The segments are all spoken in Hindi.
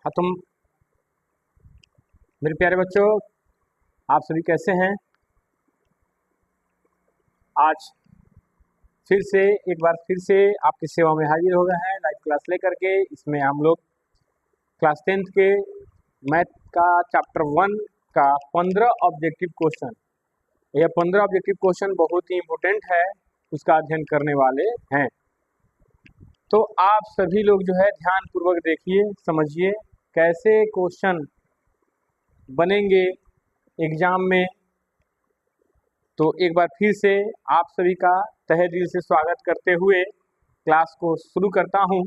हाँ, मेरे प्यारे बच्चों, आप सभी कैसे हैं? आज फिर से आपकी सेवा में हाजिर हो गए हैं लाइव क्लास लेकर के। इसमें हम लोग क्लास 10th के मैथ का चैप्टर 1 का 15 ऑब्जेक्टिव क्वेश्चन, यह 15 ऑब्जेक्टिव क्वेश्चन बहुत ही इम्पोर्टेंट है, उसका अध्ययन करने वाले हैं। तो आप सभी लोग जो है ध्यान पूर्वक देखिए, समझिए कैसे क्वेश्चन बनेंगे एग्जाम में। तो एक बार फिर से आप सभी का तहे दिल से स्वागत करते हुए क्लास को शुरू करता हूं।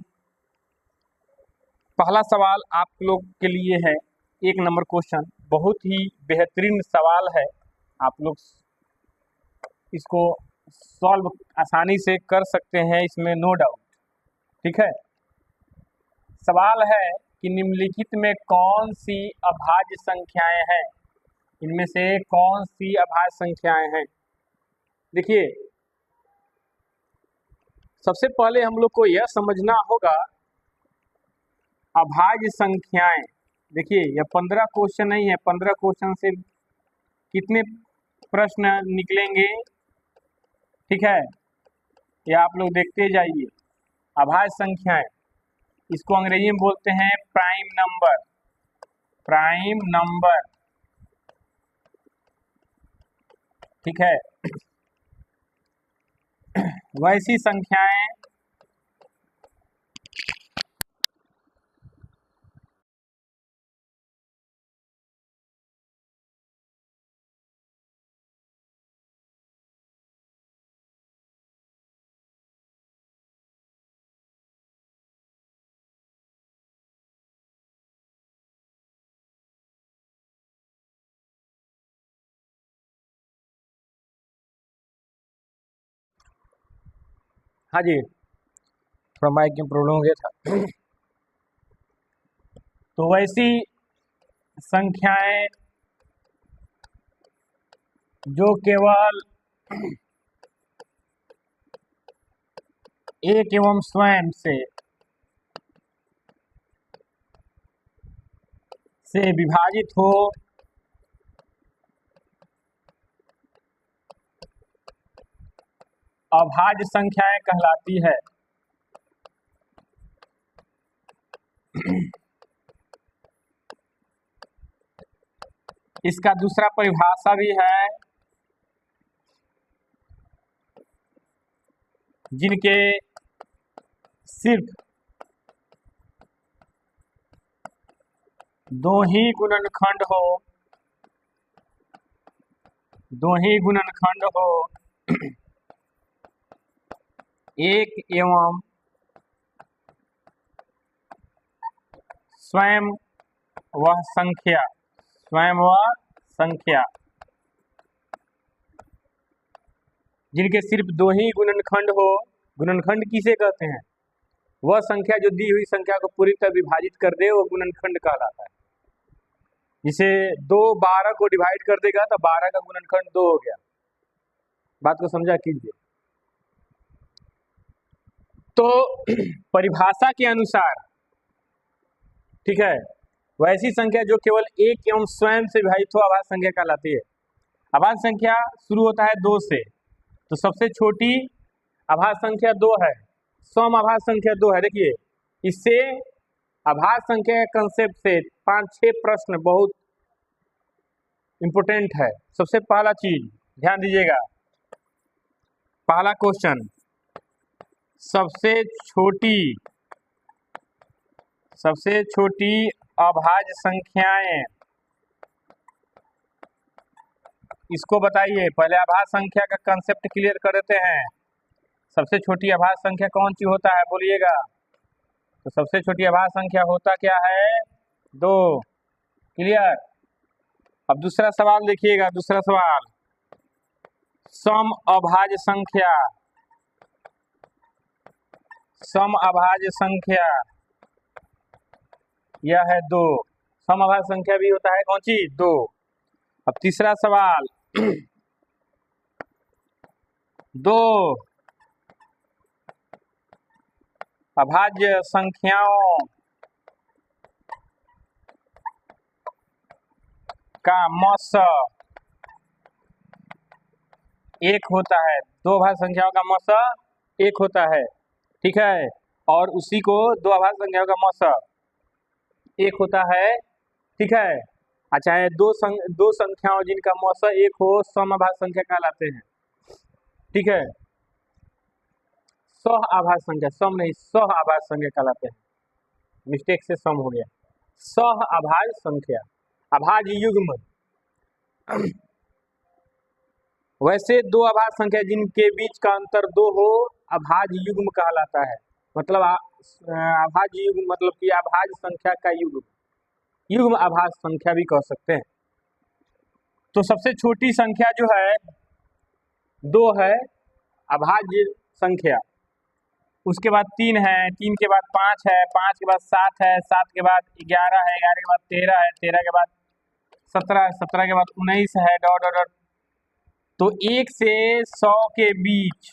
पहला सवाल आप लोग के लिए है, 1 नंबर क्वेश्चन, बहुत ही बेहतरीन सवाल है। आप लोग इसको सॉल्व आसानी से कर सकते हैं, इसमें नो डाउट। ठीक है, सवाल है कि निम्नलिखित में कौन सी अभाज्य संख्याएं हैं, इनमें से कौन सी अभाज्य संख्याएं हैं। देखिए, सबसे पहले हम लोग को यह समझना होगा अभाज्य संख्याएं। देखिए, यह 15 क्वेश्चन नहीं है, 15 क्वेश्चन से कितने प्रश्न निकलेंगे, ठीक है, ये आप लोग देखते जाइए। अभाज्य संख्याएं, इसको अंग्रेजी में बोलते हैं प्राइम नंबर। प्राइम नंबर, ठीक है। वैसी संख्याएं हाँ जी, थोड़ा माइक की प्रॉब्लम हो गया था। तो वैसी संख्याएं जो केवल एक एवं स्वयं से विभाजित हो, अभाज्य संख्याएं कहलाती है। इसका दूसरा परिभाषा भी है, जिनके सिर्फ दो ही गुणनखंड हो, एक एवं स्वयं वह संख्या, जिनके सिर्फ दो ही गुणनखंड हो। गुणनखंड किसे कहते हैं? वह संख्या जो दी हुई संख्या को पूरी तरह विभाजित कर दे, वो गुणनखंड कहलाता है। जिसे 12 को डिवाइड कर देगा तो 12 का गुणनखंड 2 हो गया। बात को समझा कीजिए। तो परिभाषा के अनुसार, ठीक है, वैसी संख्या जो केवल एक एवं स्वयं से विभाजित हो अभाज्य संख्या कहलाती है। अभाज्य संख्या शुरू होता है 2 से, तो सबसे छोटी अभाज्य संख्या 2 है, सम अभाज्य संख्या 2 है। देखिए, इससे अभाज्य संख्या के कंसेप्ट से 5-6 प्रश्न बहुत इंपोर्टेंट है। सबसे पहला चीज ध्यान दीजिएगा, पहला क्वेश्चन, सबसे छोटी अभाज्य संख्याएं, इसको बताइए। पहले अभाज्य संख्या का कंसेप्ट क्लियर कर देते हैं। सबसे छोटी अभाज्य संख्या कौन सी होता है, बोलिएगा। तो सबसे छोटी अभाज्य संख्या होता क्या है? 2। क्लियर। अब दूसरा सवाल देखिएगा, दूसरा सवाल, सम अभाज्य संख्या यह है 2। सम अभाज्य संख्या भी होता है कौन सी? 2। अब तीसरा सवाल, दो अभाज्य संख्याओं का मौसा एक होता है। दो अभाज्य संख्याओं का मौसा एक होता है, ठीक है, और उसी को दो अभाज्य संख्याओं का मौसा एक होता है, ठीक है। अच्छा है, दो संख्याओं जिनका मौसा एक हो समअभाज्य संख्या कहलाते हैं, ठीक है। सह आभाज्य संख्या, सम नहीं, सह आभाज्य संख्या कहलाते हैं, मिस्टेक से सम हो गया। सह अभाज्य संख्या, अभाज्य युग्म, वैसे दो अभाज्य संख्या जिनके बीच का अंतर दो हो अभाज्य युग्म कहलाता है। मतलब अभाज्य युग्म मतलब कि अभाज्य संख्या का युग्म, युग्म अभाज्य संख्या भी कह सकते हैं। तो सबसे छोटी संख्या जो है दो है अभाज्य संख्या, उसके बाद तीन है, तीन के बाद पाँच है, पाँच के बाद सात है, सात के बाद 11 है, 11 के बाद 13 है, 13 के बाद 17 है, 17 के बाद 19 है, डॉट डॉट डॉट। तो 1 से 100 के बीच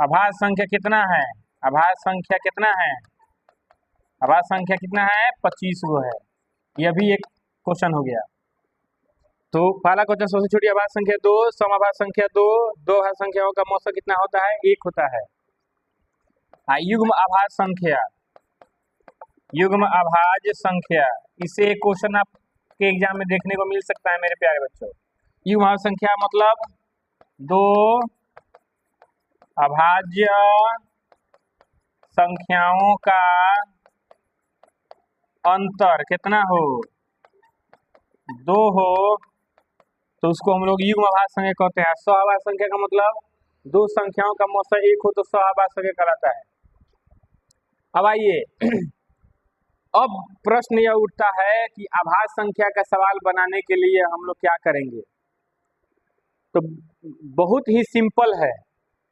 अभाज्य संख्या कितना है? अभाज्य संख्या कितना है? अभाज्य संख्या कितना है? 25 गो है। यह भी एक क्वेश्चन हो गया। तो पहला क्वेश्चन, सबसे छोटी अभाज्य संख्या दो, समअभाज्य संख्या दो, दो अभाज्य संख्याओं का मौसा कितना होता है? एक होता है। युग्म अभाज्य संख्या, युग्म अभाज्य संख्या, इसे क्वेश्चन आपके एग्जाम में देखने को मिल सकता है मेरे प्यारे बच्चों। युग्म अभाज्य संख्या मतलब दो अभाज्य संख्याओं का अंतर कितना हो? दो हो तो उसको हम लोग युग्म अभाज्य संख्या कहते हैं। सहअभाज्य संख्या का मतलब दो संख्याओं का मौसा एक हो तो सहअभाज्य संख्या कहलाता है। अब आइए, अब प्रश्न यह उठता है कि अभाज्य संख्या का सवाल बनाने के लिए हम लोग क्या करेंगे? तो बहुत ही सिंपल है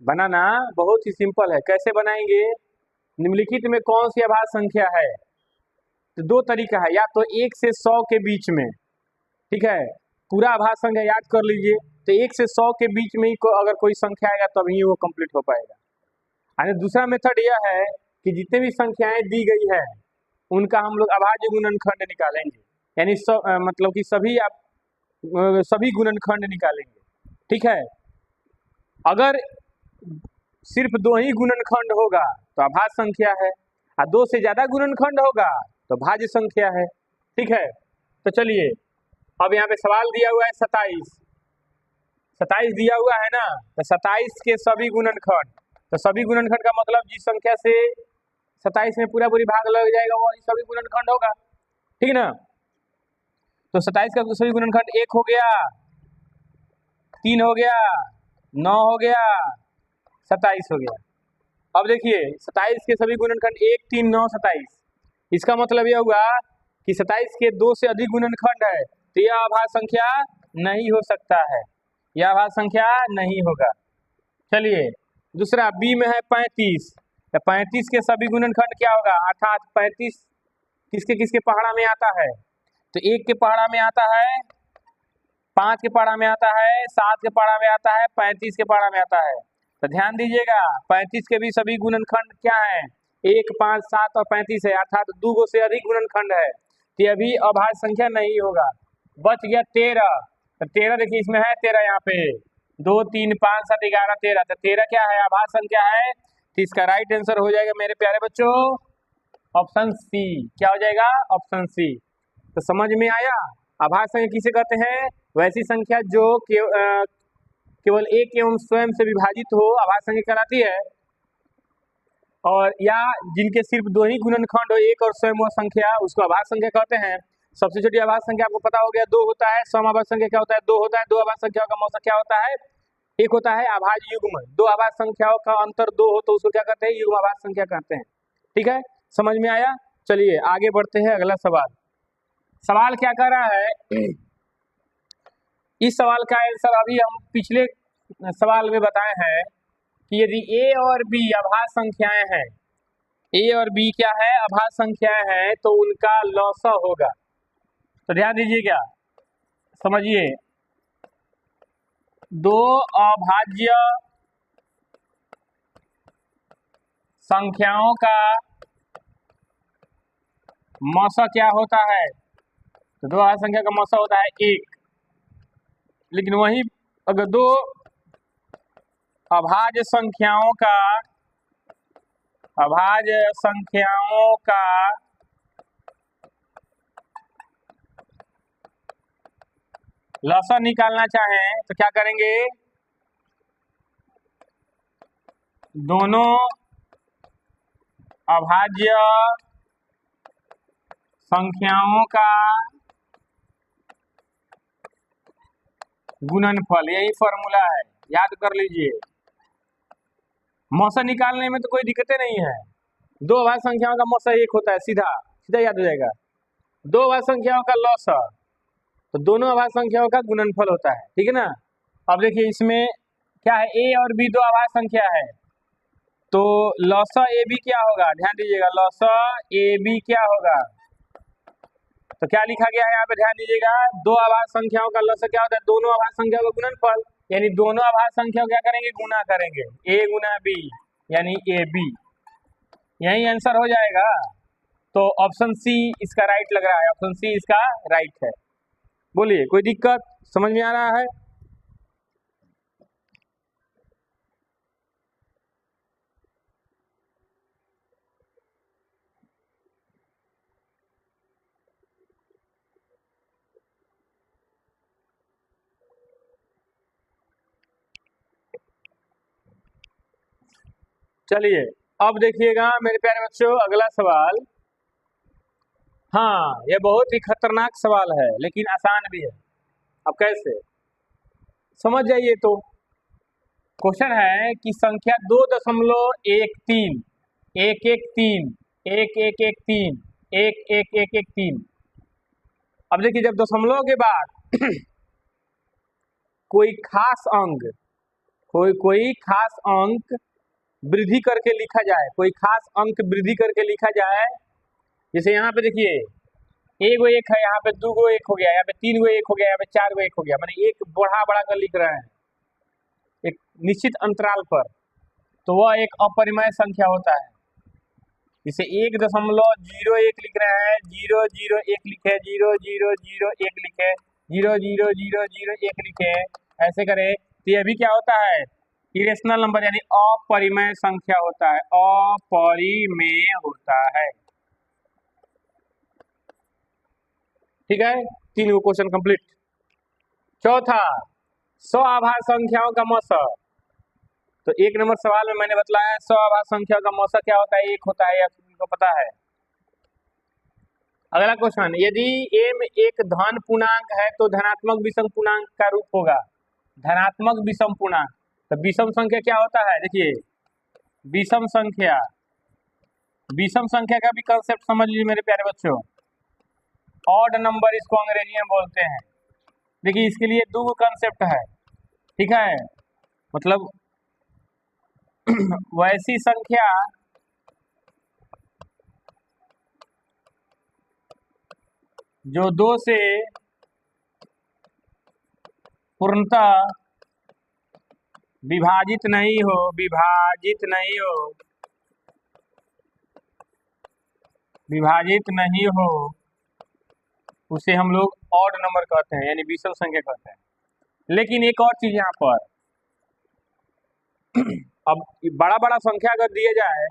बनाना, बहुत ही सिंपल है। कैसे बनाएंगे? निम्नलिखित में कौन सी अभाज्य संख्या है? तो दो तरीका है, या तो 1 से 100 के बीच में, ठीक है, पूरा अभाज्य संख्या याद कर लीजिए। तो 1 से 100 के बीच में ही अगर कोई संख्या आएगा तभी वो कंप्लीट हो पाएगा। और दूसरा मेथड यह है कि जितने भी संख्याएं दी गई है उनका हम लोग अभाज्य गुणनखंड निकालेंगे, यानी मतलब कि सभी गुणनखंड निकालेंगे, ठीक है। अगर सिर्फ दो ही गुणनखंड होगा तो अभाज्य संख्या है, और दो से ज्यादा गुणनखंड होगा तो भाज्य संख्या है, ठीक है। तो चलिए, अब यहाँ पे सवाल दिया हुआ है 27, 27 दिया हुआ है ना, तो 27 के सभी गुणनखंड, तो सभी गुणनखंड का मतलब जिस संख्या से 27 में पूरा पूरी भाग लग जाएगा वो सभी गुणनखंड होगा, ठीक ना। तो 27 का सभी गुणनखंड 1 हो गया, 3 हो गया, 9 हो गया, 27 हो गया। अब देखिए 27 के सभी गुणनखंड 1, 3, 9, 27, इसका मतलब यह हुआ कि 27 के दो से अधिक गुणनखंड है तो यह अभाज्य संख्या नहीं हो सकता है, यह अभाज्य संख्या नहीं होगा। चलिए दूसरा बी में है 35, तो 35 के सभी गुणनखंड क्या होगा? अर्थात 35 किसके किसके पहाड़ा में आता है? तो 1 के पहाड़ा में आता है, 5 के पहाड़ा में आता है, 7 के पहाड़ा में आता है, 35 के पहाड़ा में आता है। तो ध्यान दीजिएगा 35 के भी सभी गुणनखंड क्या है? 1, 5, 7 और 35 है, अर्थात 2 गो से अधिक गुणनखंड है, तो यह भी अभाज्य संख्या नहीं होगा। बच गया 13, तो 13 देखिए इसमें है 13, यहाँ पे 2, 3, 5, 7, 11, 13, तो 13 क्या है? अभाज्य संख्या है। तो इसका राइट आंसर हो जाएगा मेरे प्यारे बच्चों ऑप्शन सी। क्या हो जाएगा? Option C. तो समझ में आया? अभाज्य संख्या किसे कहते हैं? वैसी संख्या जो केवल एक एवं स्वयं से विभाजित हो अभाज्य संख्या कहलाती है, और या जिनके सिर्फ दो ही गुणनखंड हो, एक और स्वयं वह संख्या, उसको अभाज्य संख्या कहते हैं। सबसे छोटी अभाज्य संख्या आपको पता हो गया 2 होता है। समअभाज्य संख्या क्या होता है? 2 होता है। दो अभाज्य संख्याओं का मौसा क्या होता है? एक होता है। अभाज्य युग्म, दो अभाज्य संख्याओं का अंतर 2 हो तो उसको क्या कहते हैं? युग्म अभाज्य संख्या कहते हैं, ठीक है। समझ में आया? चलिए आगे बढ़ते हैं। अगला सवाल, सवाल क्या कर रहा है? इस सवाल का आंसर अभी हम पिछले सवाल में बताए हैं कि यदि a और b अभाज्य संख्याएं हैं ए और बी क्या है, अभाज्य संख्या है, तो उनका लॉसा होगा। तो ध्यान दीजिए, क्या समझिए, दो अभाज्य संख्याओं का मौसा क्या होता है, तो दो अभाज्य संख्या का मौसा होता है एक। लेकिन वही अगर दो अभाज्य संख्याओं का लॉसा निकालना चाहें तो क्या करेंगे, दोनों अभाज्य संख्याओं का गुणनफल, यही फॉर्मूला है, याद कर लीजिए। मौसा निकालने में तो कोई दिक्कतें नहीं है, दो अभाज्य संख्याओं का मौसा एक होता है, सीधा सीधा याद हो जाएगा। दो अभाज्य संख्याओं का लॉसा तो दोनों अभाज्य संख्याओं का गुणनफल होता है, ठीक है ना। अब देखिए इसमें क्या है, ए और बी दो अभाज्य संख्या है, तो लॉसा ए बी क्या होगा, ध्यान दीजिएगा, लॉसा ए बी क्या होगा, तो क्या लिखा गया है यहाँ पे, ध्यान दीजिएगा, दो अभाज्य संख्याओं का लॉसा क्या होता है, दोनों अभाज्य संख्याओं का गुणनफल, यानी दोनों अभाज्य संख्या क्या करेंगे, गुना करेंगे, ए गुना बी यानी ए बी, यही आंसर हो जाएगा। तो ऑप्शन सी इसका राइट लग रहा है, ऑप्शन सी इसका राइट है। बोलिए, कोई दिक्कत समझ में आ रहा है? चलिए अब देखिएगा मेरे प्यारे बच्चों, अगला सवाल, हाँ ये बहुत ही खतरनाक सवाल है लेकिन आसान भी है। अब कैसे, समझ जाइए। तो क्वेश्चन है कि संख्या 2.13 113 1113 11113। अब देखिए, जब दशमलव के बाद कोई खास अंक कोई खास अंक वृद्धि करके लिखा जाए, कोई खास अंक वृद्धि करके लिखा जाए, जैसे यहाँ पे देखिए एक गो एक है, यहाँ पे दो गो एक हो गया, यहाँ पे तीन गो एक हो गया, यहाँ पे चार गो एक हो गया, माने एक बढ़ा कर लिख रहे हैं एक निश्चित अंतराल पर, तो वह एक अपरिमेय संख्या होता है। जैसे 1.01 लिख रहे हैं, 001 लिखे, 0001 लिखे, 00001 लिखे, ऐसे करें तो यह भी क्या होता है, इरेशनल नंबर यानी अपरिमेय संख्या होता है, अपरिमेय होता है। ठीक है, 3 गो क्वेश्चन कंप्लीट। चौथा, स्वाभाज्य संख्याओं का मौसा। तो 1 नंबर सवाल में मैंने बतलाया स्वाभाज्य संख्याओं का मौसा क्या होता है, एक होता है, या को पता है। अगला क्वेश्चन, यदि m एक धन पूर्णांक है तो धनात्मक विषम पूर्णांक का रूप होगा, धनात्मक विषम पूर्णांक। तो विषम संख्या क्या होता है, देखिए विषम संख्या का भी कंसेप्ट समझ लीजिए मेरे प्यारे बच्चों। ऑड नंबर इसको अंग्रेजी में बोलते हैं। देखिए इसके लिए दो कंसेप्ट है, ठीक है, मतलब वैसी संख्या जो 2 से पूर्णतः विभाजित नहीं हो, उसे हम लोग ऑड नंबर कहते हैं, यानी विषम संख्या कहते हैं। लेकिन एक और चीज यहाँ पर, अब बड़ा संख्या अगर दिया जाए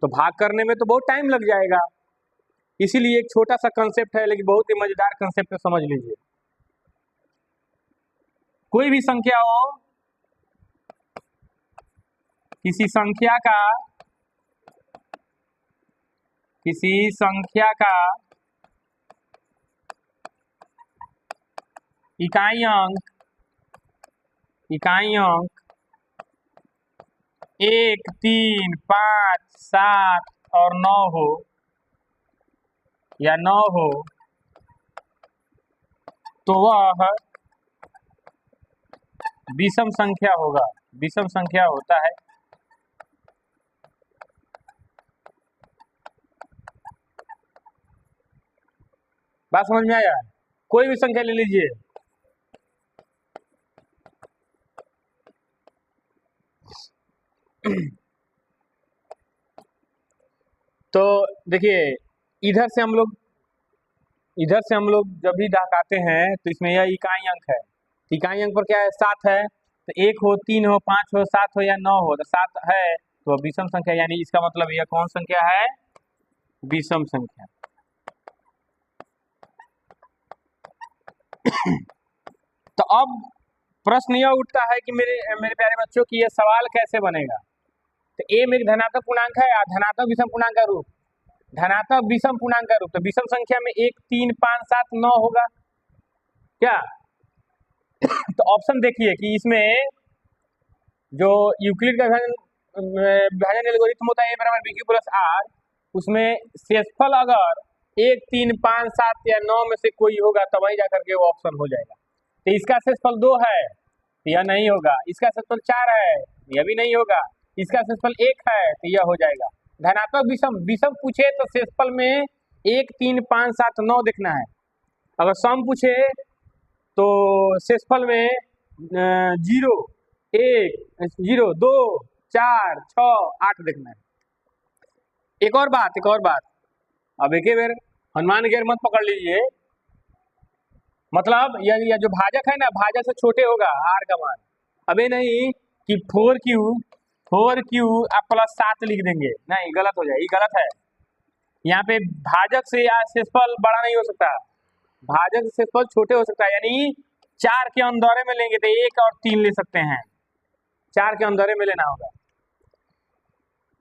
तो भाग करने में तो बहुत टाइम लग जाएगा, इसीलिए एक छोटा सा कंसेप्ट है लेकिन बहुत ही मजेदार कंसेप्ट है, समझ लीजिए। कोई भी संख्या हो, किसी संख्या का इकाई अंक 1, 3, 5, 7 और 9 हो, या 9 हो, तो वह विषम संख्या होगा, विषम संख्या होता है। बात समझ में आया? कोई भी संख्या ले लीजिए, तो देखिए इधर से हम लोग जब भी दहकाते हैं तो इसमें यह इकाई अंक है। इकाई अंक पर क्या है? 7 है। तो 1 हो, 3 हो, 5 हो, 7 हो या 9 हो, तो 7 है तो विषम संख्या, यानी इसका मतलब यह कौन संख्या है? विषम संख्या। तो अब प्रश्न यह उठता है कि मेरे प्यारे बच्चों की यह सवाल कैसे बनेगा? तो ए में एक धनात्मक पूर्णांक है और धनात्मक विषम पूर्णांक का रूप, धनात्मक विषम पूर्णांक का रूप, तो विषम संख्या में 1, 3, 5, 7, 9 होगा क्या? तो ऑप्शन देखिए कि इसमें जो यूक्लिड का विभाजन एल्गोरिथम होता है, A = BQ + R, उसमें शेषफल अगर 1, 3, 5, 7 या 9 में से कोई होगा तब वही जाकर के वो ऑप्शन हो जाएगा। तो इसका शेषफल 2 है, यह नहीं होगा। इसका शेषफल 4 है, यह भी नहीं होगा। इसका शेषफल 1 है, तो यह हो जाएगा। धनात्मक विषम, विषम पूछे तो शेषफल में 1, 3, 5, 7, 9 देखना है। अगर सम पूछे तो शेषफल में 0, 1, 0, 2, 4, 6, 8 देखना है। एक और बात, अब एक बेर हनुमान गिर मत पकड़ लीजिए। मतलब यह जो भाजक है ना, भाजक से छोटे होगा आर का मान। अबे नहीं कि 4Q आप +7 लिख देंगे, नहीं, गलत हो जाए, ये गलत है। यहाँ पे भाजक से या शेषफल बड़ा नहीं हो सकता, भाजक से शेषफल छोटे हो सकता है। यानी 4 के अंदर में लेंगे तो 1 और 3 ले सकते हैं, 4 के अंदर में लेना होगा।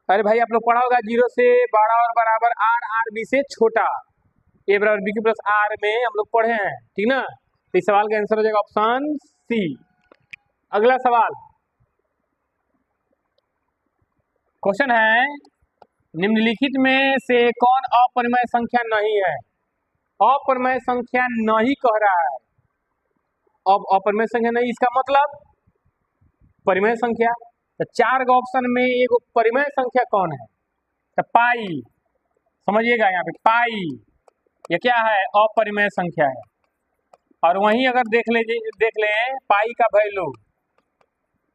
अरे भाई आप लोग पढ़ा होगा 0 से बड़ा और बराबर R B से छोटा, A = BQ + R में हम लोग पढ़े हैं, ठीक ना? तो इस सवाल का आंसर हो जाएगा ऑप्शन सी। अगला सवाल, क्वेश्चन है निम्नलिखित में से कौन अपरिमेय संख्या नहीं है? अपरिमेय संख्या नहीं कह रहा है। अब अपरिमेय संख्या नहीं, इसका मतलब परिमेय संख्या। तो 4 का ऑप्शन में एक परिमेय संख्या कौन है? तो पाई, समझिएगा यहाँ पे पाई, ये क्या है? अपरिमेय संख्या है। और वहीं अगर देख लें पाई का वैल्यू,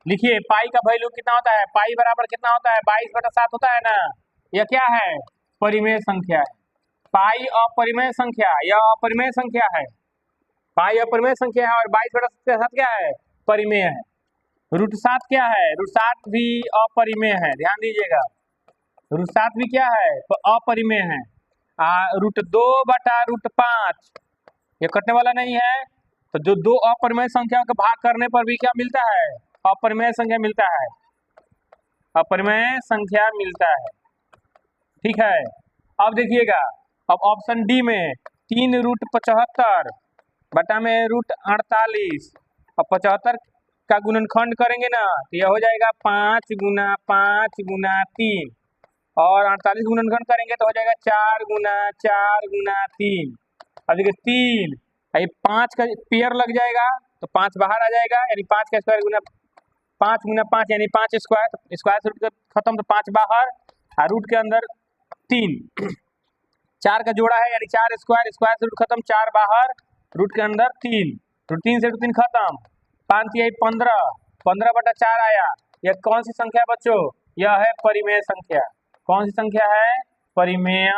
लिखिए पाई का वैल्यू कितना होता है? पाई बराबर कितना होता है? 22/7 होता है ना। यह क्या है? परिमेय संख्या है। पाई अपरिमेय संख्या, यह अपरिमेय संख्या है। पाई अपरिमेय संख्या है और 22/7 क्या है? परिमेय है। √7 क्या है? √7 भी अपरिमेय है, ध्यान दीजिएगा। √7 भी क्या है? तो अपरिमेय है। √2/√5 ये कटने वाला नहीं है, तो जो 2 अपरिमेय संख्याओं का भाग करने पर भी क्या मिलता है? अपरिमेय संख्या मिलता है, अपरिमेय संख्या मिलता है, ठीक है। अब देखिएगा, अब ऑप्शन डी में 3√75 बटा में √48 और 75 का गुणनखंड करेंगे ना तो यह हो जाएगा 5 × 5 × 3 और 48 गुणनखंड करेंगे तो हो जाएगा 4 × 4 × 3। अब देखिए 3, ये 5 का पेयर लग जाएगा तो 5 बाहर आ जाएगा, यानी 5 का स्क्वायर गुना 5 × 5 यानी 5 स्क्वायर, स्क्वायर से रूट खत्म तो 5 बाहर और रूट के अंदर 3, 4 का जोड़ा है यानी 4 स्क्वायर, स्क्वायर से रूट खत्म, 4 बाहर, रूट के अंदर 3, रूट 3 से रूट 3 खत्म, 5 × 3 = 15, 15/4 आया। यह कौन सी संख्या है बच्चों? यह है परिमेय संख्या। कौन सी संख्या है? परिमेय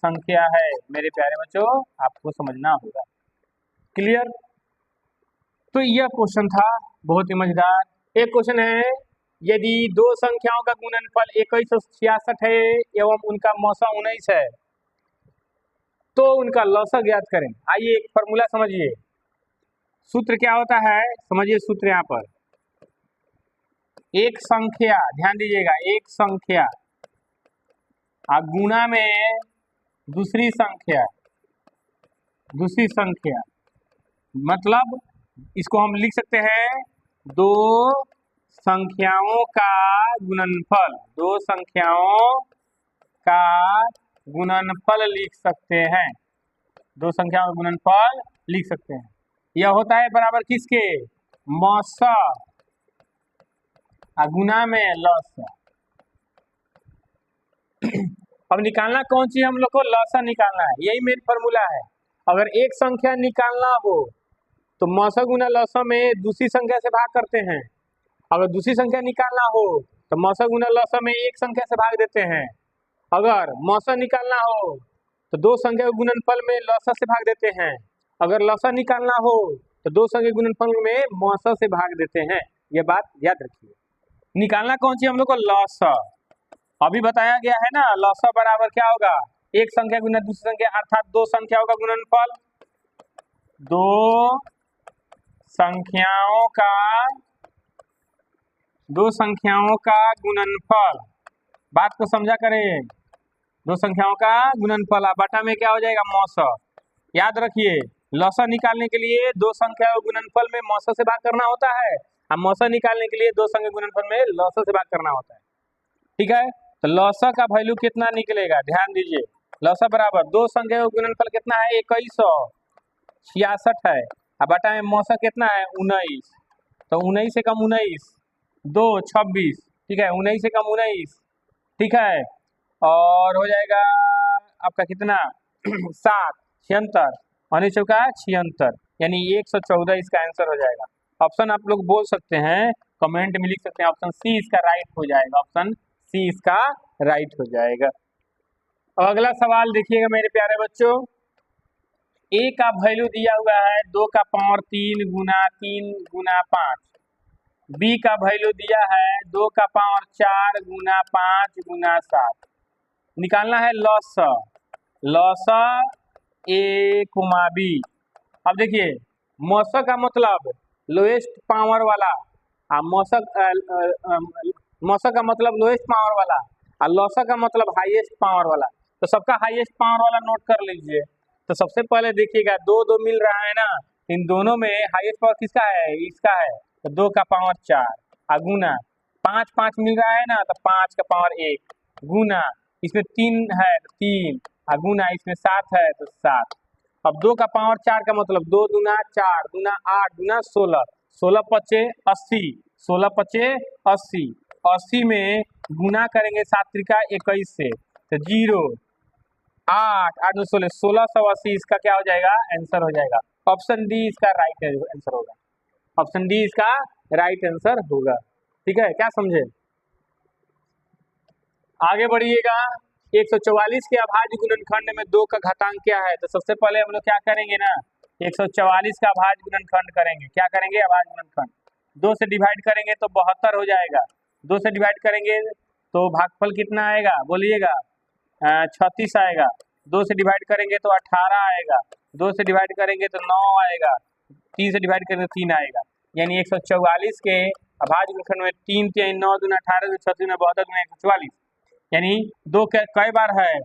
संख्या है। मेरे प्यारे बच्चों आपको समझना होगा, क्लियर? तो यह क्वेश्चन था बहुत ही मजेदार। एक क्वेश्चन है, यदि 2 संख्याओं का गुणनफल 2166 है एवं उनका मौसा 19 है तो उनका लसक ज्ञात करें। आइए एक फॉर्मूला समझिए, सूत्र क्या होता है समझिए। सूत्र यहाँ पर एक संख्या, ध्यान दीजिएगा, एक संख्या गुणा में दूसरी संख्या, मतलब इसको हम लिख सकते हैं 2 संख्याओं का गुणनफल, 2 संख्याओं का गुणनफल लिख सकते हैं, 2 संख्याओं का गुणनफल लिख सकते हैं। यह होता है बराबर किसके? मौसा गुना में लसा। अब निकालना कौन सी? हम लोग को लसा निकालना है, यही मेन फॉर्मूला है। अगर एक संख्या निकालना हो तो मौसा गुना लौसा में दूसरी संख्या से भाग करते हैं। अगर दूसरी संख्या निकालना हो तो मौसा गुना लौसा में एक संख्या से भाग देते हैं। अगर मौसा निकालना हो तो दो संख्या के गुणनफल में लौसा से भाग देते हैं। अगर लौसा निकालना हो तो दो संख्या के गुणनफल में मौसा से भाग देते हैं। ये बात याद रखिए। निकालना कौन सी हम लोग को? लौसा। अभी बताया गया है ना, लौसा बराबर क्या होगा? एक संख्या गुना दूसरी संख्या, अर्थात दो संख्याओं का गुणनफल, दो संख्याओं का गुणनफल। बात को समझा करें, दो संख्याओं का गुणनफल बटा में क्या हो जाएगा? मौसा। याद रखिए, लौसा निकालने के लिए दो संख्याओं के गुणनफल में मौसा से भाग करना होता है और मौसा निकालने के लिए दो संख्या के गुणनफल में लौसा से भाग करना होता है। ठीक है, तो लौसा का वैल्यू कितना निकलेगा? ध्यान दीजिए, लौसा बराबर दो संख्या का गुणनफल कितना है? 2166 है। अब बटा में मौसा कितना है? 19। तो 19 से कम 19, 2 26। ठीक है, 19 से कम 19। ठीक है, और हो जाएगा आपका कितना? 7 76 और चौका 76, यानी 114 इसका आंसर हो जाएगा। ऑप्शन आप लोग बोल सकते हैं, कमेंट में लिख सकते हैं, ऑप्शन सी इसका राइट हो जाएगा। ऑप्शन सी इसका राइट हो जाएगा। अब अगला सवाल देखिएगा मेरे प्यारे बच्चों। ए का वैल्यू दिया हुआ है 2 का पावर 3 गुना 3 गुना 5। बी का वैल्यू दिया है 2 का पावर 4 गुना 5 गुना 7। निकालना है लौसा। लौसा ए कुमा बी। अब देखिए, मौसा का मतलब लोएस्ट पावर वाला, मौसा का मतलब लोएस्ट पावर वाला और लौसा का मतलब हाईएस्ट पावर वाला। तो सबका हाईएस्ट पावर वाला नोट कर लीजिए। तो सबसे पहले देखिएगा, दो दो मिल रहा है ना, इन दोनों में हाईएस्ट पावर किसका है? इसका है। तो 2 का पावर 4 गुना 5 5 मिल रहा है ना, तो 5 का पावर 1 गुना इसमें 3 है तो 3 गुना इसमें 7 है तो 7। अब 2 का पावर 4 का मतलब 2 दूना 4 दूना 8 दूना 16, 16 पचे 80, 16 पचे 80, 80 में गुना करेंगे 7 त्रिका 21 से, तो 0 8 8 2 16, 1680 इसका क्या हो जाएगा? आंसर हो जाएगा। ऑप्शन डी इसका राइट आंसर होगा। ऑप्शन डी इसका राइट आंसर होगा। ठीक है, क्या समझे? आगे बढ़िएगा। 144 के अभाज्य गुणनखंड में 2 का घातांक क्या है? तो सबसे पहले हम लोग क्या करेंगे ना, 144 का अभाज्य गुणनखंड करेंगे। क्या करेंगे? अभाज्य गुणनखंड। 2 से डिवाइड करेंगे तो 72 हो जाएगा। 2 से डिवाइड करेंगे तो भागफल कितना आएगा? बोलिएगा। 36 आएगा। 2 से डिवाइड करेंगे तो 18 आएगा। 2 से डिवाइड करेंगे तो 9 आएगा। 3 से डिवाइड करेंगे तो 3 आएगा। यानी 144 के अभाज्य गुणनखंड में 3 3 9 दूना 18 36 में 72 दूना 144, यानी 2 कई बार है?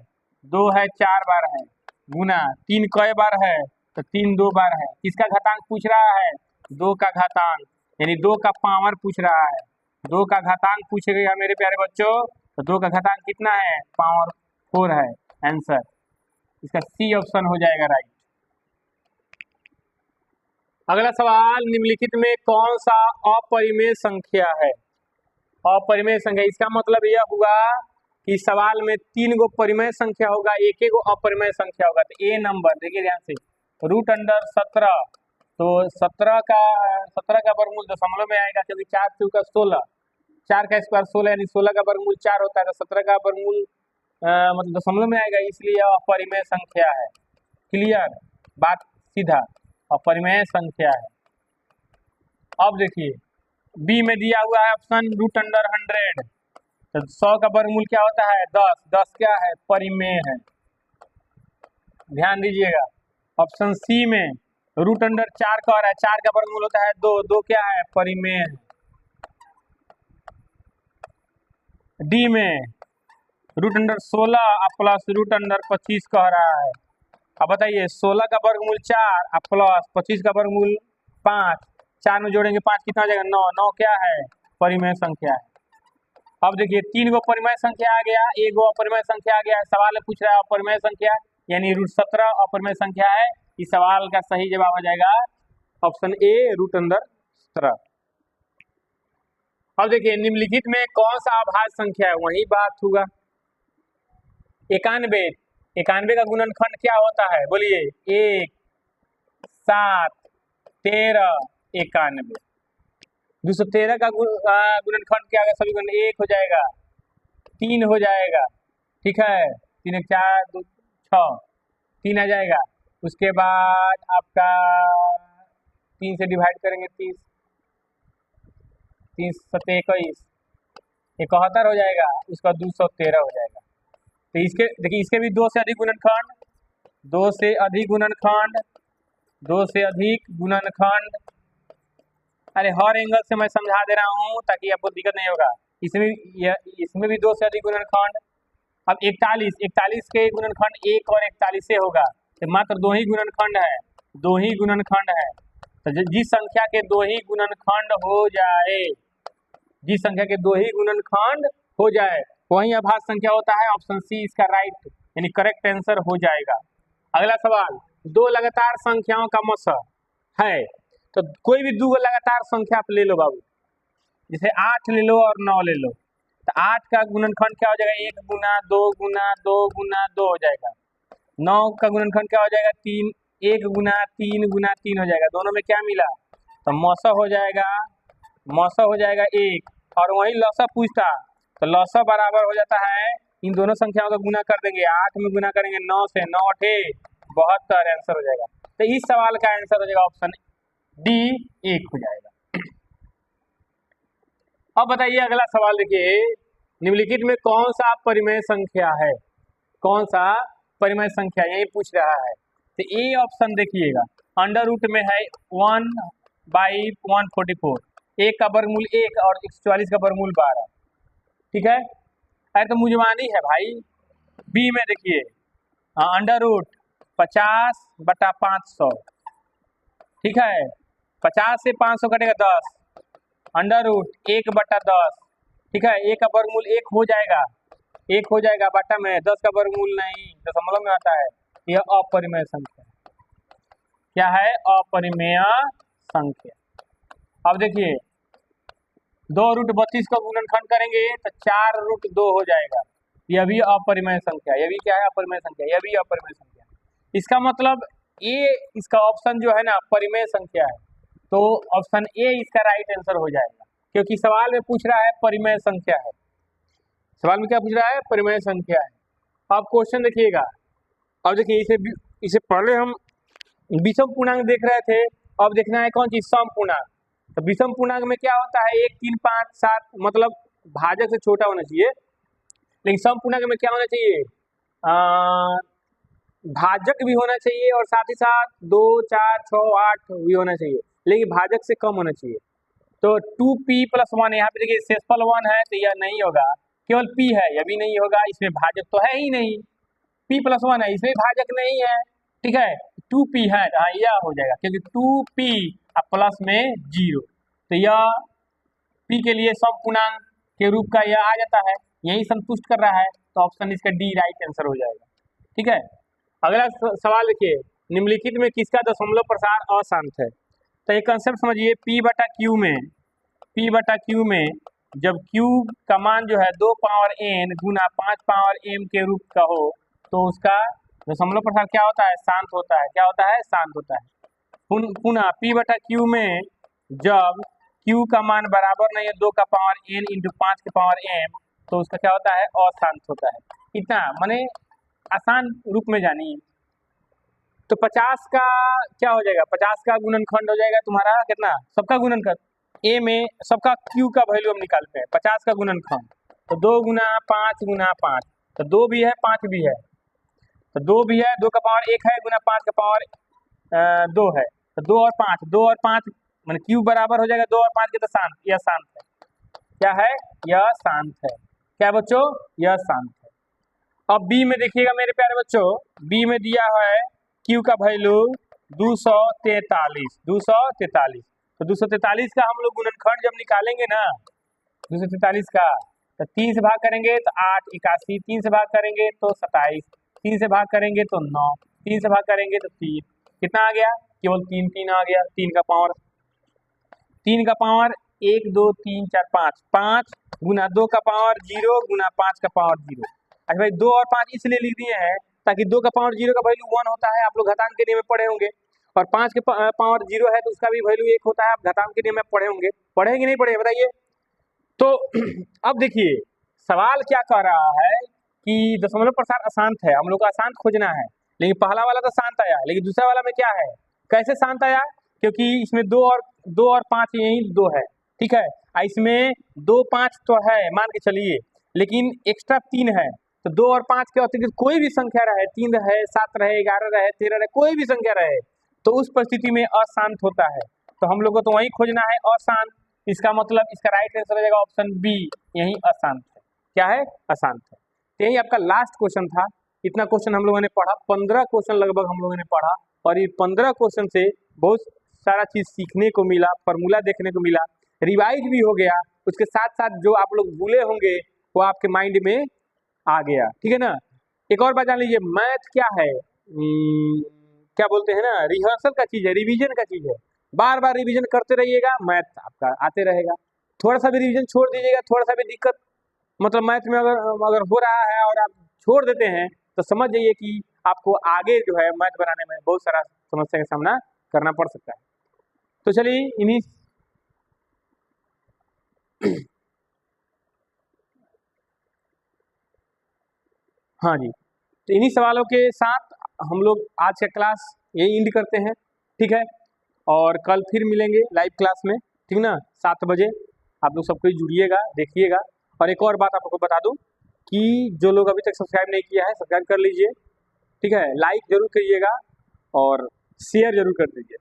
2 है 4 बार है, गुना 3 कई बार है? तो 3 2 बार है। किसका घातांक पूछ रहा है? 2 का घातांक, यानी 2 का पावर पूछ रहा है। 2 का घातांक पूछेगा मेरे प्यारे बच्चों, तो 2 का घातांक कितना है? पावर 4 है। आंसर इसका सी ऑप्शन हो जाएगा राइट। अगला सवाल, निम्नलिखित में कौन सा अपरिमेय संख्या है? अपरिमेय संख्या, इसका मतलब यह हुआ कि सवाल में 3 गो परिमेय संख्या होगा, एक गो अपरिमेय संख्या होगा। तो ए नंबर देखिए ध्यान से, √17। तो 17 का वर्गमूल दशमलव में आएगा, क्योंकि 4 चौका 16, 4 का स्क्वायर 16, यानी 16 का वर्गमूल 4 होता है। तो 17 का वर्गमूल मतलब दशमलव में आएगा, इसलिए यह अपरिमेय संख्या है। क्लियर बात? सीधा अपरिमेय संख्या है। अब देखिए, बी में दिया हुआ है ऑप्शन √100। तो 100 का वर्गमूल क्या होता है? 10। 10 क्या है? परिमेय है। ध्यान दीजिएगा। ऑप्शन सी में √4 कह रहा है, 4 का वर्गमूल होता है 2। 2 क्या है? परिमेय है। डी में √16 प्लस √25 कह रहा है। अब बताइए, 16 का वर्गमूल 4 प्लस 25 का वर्गमूल 5, 4 में जोड़ेंगे 5 कितना हो जाएगा? 9। 9 क्या है? परिमेय संख्या है। अब देखिए, 3 गो परिमेय संख्या आ गया, 1 गो अपरिमेय संख्या आ गया। सवाल में पूछ रहा है अपरिमेय संख्या, यानी √17 अपरिमेय संख्या है। इस सवाल का सही जवाब हो जाएगा ऑप्शन ए √17। अब देखिए, निम्नलिखित में कौन सा अभाज्य संख्या है? वही बात होगा। 91 91 का गुणनखंड क्या होता है बोलिए? 1, 7, 13, 91। 213 का गुणनखंड क्या होगा? सभी गुण 1 हो जाएगा, 3 हो जाएगा, ठीक है, 3 1 4 2 6, 3 आ जाएगा। उसके बाद आपका 3 से डिवाइड करेंगे 30, 3 7 21, 71 हो जाएगा, उसका 213 हो जाएगा। तो इसके देखिए, इसके भी 2 से अधिक गुणनखंड, 2 से अधिक गुणनखंड, 2 से अधिक गुणनखंड। अरे हर एंगल से मैं समझा दे रहा हूँ ताकि आपको दिक्कत नहीं होगा। इसमें भी 2 से अधिक गुणनखंड। अब 41 के गुणनखंड 1 और 41 से होगा, तो मात्र 2 ही गुणनखंड है, 2 ही गुणनखंड है। तो जिस संख्या के 2 ही गुणनखंड हो जाए, जिस संख्या के 2 ही गुणनखंड हो जाए वही अभाज्य संख्या होता है। ऑप्शन सी इसका राइट यानी करेक्ट आंसर हो जाएगा। अगला सवाल, 2 लगातार संख्याओं का मस है, तो कोई भी 2 लगातार संख्या आप ले लो बाबू, जैसे 8 ले लो और 9 ले लो, तो 8 का गुणनखंड क्या हो जाएगा? 1 गुना 2 गुना 2 गुना 2 हो जाएगा। 9 का गुणनखंड क्या हो जाएगा? 3, 1 गुना 3 गुना 3 हो जाएगा। दोनों में क्या मिला? तो मौसा हो जाएगा, मौसा हो जाएगा 1, और वही लौसा पूछता, तो लौसा बराबर हो जाता है, इन दोनों संख्याओं का गुना कर देंगे, 8 में गुना करेंगे 9 से, 9 8 72 आंसर हो जाएगा। तो इस सवाल का आंसर हो जाएगा ऑप्शन डी 1 हो जाएगा। अब बताइए अगला सवाल, देखिए निम्नलिखित में कौन सा परिमेय संख्या है? कौन सा परिमेय संख्या यही पूछ रहा है। तो ए ऑप्शन देखिएगा, अंडर रूट में है 1/144, 1 का वर्गमूल 1 और 144 का वर्गमूल 12, ठीक है। अरे तो मुजवानी है भाई। बी में देखिए अंडर रूट 50/500, ठीक है, 50 से 500 कटेगा 10, अंडर रूट 1/10, ठीक है, 1 का वर्गमूल 1 हो जाएगा, 1 हो जाएगा, बटा में 10 का वर्गमूल नहीं, दशमलव में आता है। यह अपरिमेय संख्या क्या है? अपरिमेय संख्या। अब देखिए 2√32 का गुणनखंड करेंगे तो 4√2 हो जाएगा। यह भी अपरिमेय संख्या, यह भी क्या है? अपरिमेय संख्या, यह भी अपरिमेय संख्या। इसका मतलब ए, इसका ऑप्शन जो है ना परिमेय संख्या है, तो ऑप्शन ए इसका राइट आंसर हो जाएगा, क्योंकि सवाल में पूछ रहा है परिमेय संख्या है। सवाल में क्या पूछ रहा है? परिमेय संख्या है। अब क्वेश्चन देखिएगा, अब देखिए इसे पहले हम विषम पूर्णांक देख रहे थे, अब देखना है कौन चीज? सम पूर्णांक। तो विषम पूर्णांक में क्या होता है? 1 3 5 7, मतलब भाजक से छोटा होना चाहिए, लेकिन सम पूर्णांक में क्या होना चाहिए? भाजक भी होना चाहिए और साथ ही साथ 2 4 6 8 भी होना चाहिए, लेकिन भाजक से कम होना चाहिए। तो 2p+1, यहाँ पे देखिए शेषफल 1 है तो यह नहीं होगा, केवल p है, यह भी नहीं होगा, इसमें भाजक तो है ही नहीं, p+1 है, इसमें भाजक नहीं है, ठीक है, 2p है, हाँ यह हो जाएगा, क्योंकि 2p प्लस में 0, तो यह p के लिए सम पूर्णांक के रूप का यह आ जाता है, यही संतुष्ट कर रहा है, तो ऑप्शन इसका डी राइट आंसर हो जाएगा, ठीक है। अगला सवाल देखिए, निम्नलिखित में किसका दशमलव प्रसार अशांत है? तो ये कंसेप्ट समझिए, p/q में जब q का मान जो है 2 पावर n गुना 5 पावर m के रूप का हो, तो उसका दशमलव प्रसार क्या होता है? शांत होता है। क्या होता है? शांत होता है। पुनः p/q में जब q का मान बराबर नहीं है 2 का पावर n इंटू 5 के पावर m, तो उसका क्या होता है? अशांत होता है। इतना माने आसान रूप में जानिए। तो 50 का क्या हो जाएगा? 50 का गुणनखंड हो जाएगा तुम्हारा कितना? सबका गुणनखंड a में सबका q का वैल्यू हम निकालते हैं, 50 का गुणनखंड, तो 2 गुना 5 गुना 5, तो 2 भी है 5 भी है, तो 2 भी है, 2 का पावर 1 है गुना 5 का पावर 2 है, तो 2 और 5 माने q बराबर हो जाएगा 2 और 5 के, तो शांत, यह शांत है। क्या है? यह शांत है। क्या बच्चों? यह शांत है। अब बी में देखिएगा मेरे प्यारे बच्चों, बी में दिया है q का वैल्यू 243, तो 243 का हम लोग गुणनखंड जब निकालेंगे ना, 243 का, तो 3 से भाग करेंगे तो 8 81, 3 से भाग करेंगे तो 27, 3 से भाग करेंगे तो 9, 3 से भाग करेंगे तो 3, कितना आ गया? केवल 3 आ गया। 3 का पावर 1 2 3 4 5 गुना 2 का पावर 0 गुना 5 का पावर 0। अच्छा भाई 2 और 5 इसलिए लिख दिए हैं ताकि 2 का पावर 0 का वैल्यू 1 होता है, आप लोग घातांक के नियम में पढ़े होंगे, और 5 के पावर 0 है तो उसका भी वैल्यू 1 होता है, आप घातांक के नियम में पढ़े होंगे, पढ़े कि नहीं पढ़े बताइए। तो अब देखिए सवाल क्या कह रहा है कि दशमलव प्रसार अशांत है, हम लोग को अशांत खोजना है, लेकिन पहला वाला तो शांत आया, लेकिन दूसरा वाला में क्या है, कैसे शांत आया, क्योंकि इसमें 2 और 5 यही 2 है, ठीक है, इसमें 2 5 तो है मान के चलिए, लेकिन एक्स्ट्रा 3 है, तो 2 और 5 के अतिरिक्त कोई भी संख्या रहे, 3 रहे, 7 रहे, 11 रहे, 13 रहे, कोई भी संख्या रहे, तो उस परिस्थिति में अशांत होता है। तो हम लोग को तो वही खोजना है अशांत, इसका मतलब इसका राइट आंसर हो जाएगा ऑप्शन बी, यही अशांत है। क्या है, अशांत है। तो यही आपका लास्ट क्वेश्चन था। इतना क्वेश्चन हम लोगों ने पढ़ा, 15 क्वेश्चन लगभग हम लोगों ने पढ़ा, और ये 15 क्वेश्चन से बहुत सारा चीज सीखने को मिला, फॉर्मूला देखने को मिला, रिवाइज भी हो गया, उसके साथ साथ जो आप लोग भूले होंगे वो आपके माइंड में आ गया, ठीक है ना। एक और बात जान लीजिए, मैथ क्या है, क्या बोलते हैं ना, रिहर्सल का चीज है, रिवीजन का चीज है, बार बार रिवीजन करते रहिएगा, मैथ आपका आते रहेगा। थोड़ा सा भी रिवीजन छोड़ दीजिएगा, थोड़ा सा भी दिक्कत मतलब मैथ में अगर हो रहा है और आप छोड़ देते हैं तो समझ जाइए कि आपको आगे जो है मैथ बनाने में बहुत सारा समस्या का सामना करना पड़ सकता है। तो चलिए इन्हीं हाँ जी, तो इन्हीं सवालों के साथ हम लोग आज का क्लास यही एंड करते हैं, ठीक है, और कल फिर मिलेंगे लाइव क्लास में, ठीक ना, 7 बजे। आप लोग सबको जुड़िएगा, देखिएगा। और एक और बात आपको बता दूं कि जो लोग अभी तक सब्सक्राइब नहीं किया है, सब्सक्राइब कर लीजिए, ठीक है, लाइक जरूर करिएगा और शेयर जरूर कर दीजिए।